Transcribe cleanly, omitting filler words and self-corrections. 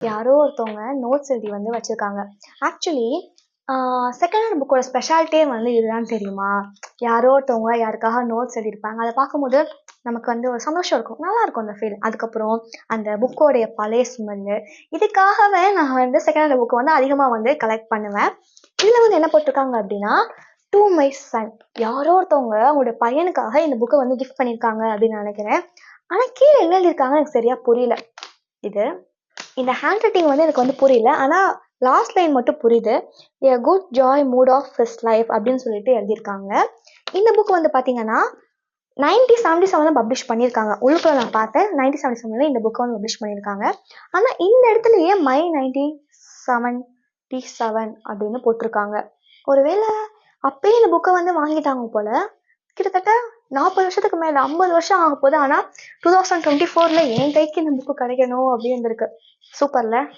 யாரோ ஒருத்தவங்க நோட்ஸ் எழுதி வந்து வச்சிருக்காங்க. ஆக்சுவலி செகண்ட் ஹேண்ட் புக்கோட ஸ்பெஷாலிட்டியே வந்து இதுதான் தெரியுமா? யாரோ ஒருத்தவங்க யாருக்காக நோட்ஸ் எழுதியிருப்பாங்க. அதை பார்க்கும்போது நமக்கு வந்து ஒரு சந்தோஷம் இருக்கும். நல்லா இருக்கும் அந்த ஃபீல். அதுக்கப்புறம் அந்த புக்கோடைய பழைய ஸ்மெல்லு. இதுக்காகவே நான் வந்து செகண்ட் ஹேண்ட் புக்கு வந்து அதிகமாக வந்து கலெக்ட் பண்ணுவேன். இதில் வந்து என்ன போட்டிருக்காங்க அப்படின்னா, டு மை சன். யாரோ ஒருத்தவங்க அவங்களுடைய பையனுக்காக இந்த புக்கை வந்து கிஃப்ட் பண்ணியிருக்காங்க அப்படின்னு நினைக்கிறேன். ஆனால் கீழே என்ன எழுதியிருக்காங்க எனக்கு சரியா புரியல. இந்த ஹேண்ட் ரைட்டிங் வந்து எனக்கு வந்து புரியல. ஆனால் லாஸ்ட் லைன் மட்டும் புரியுது. A good joy mood of his life அப்படின்னு சொல்லிட்டு எழுதியிருக்காங்க. இந்த புக் வந்து பார்த்தீங்கன்னா 1977 பப்ளிஷ் பண்ணியிருக்காங்க. உள்ளுக்குள்ள நான் பார்த்தேன் 1977 இந்த புக்கை வந்து பப்ளிஷ் பண்ணியிருக்காங்க. ஆனால் இந்த இடத்துல ஏன் மை 1977 அப்படின்னு போட்டிருக்காங்க? ஒருவேளை அப்பயே இந்த புக்கை வந்து வாங்கிட்டாங்க போல. கிட்டத்தட்ட 40 வருஷத்துக்கு மேலே 50 வருஷம் ஆக போகுது. ஆனால் 2024 என் கைக்கு இந்த புக்கு கிடைக்கணும் அப்படின்னு இருக்கு. சூப்பர்ல.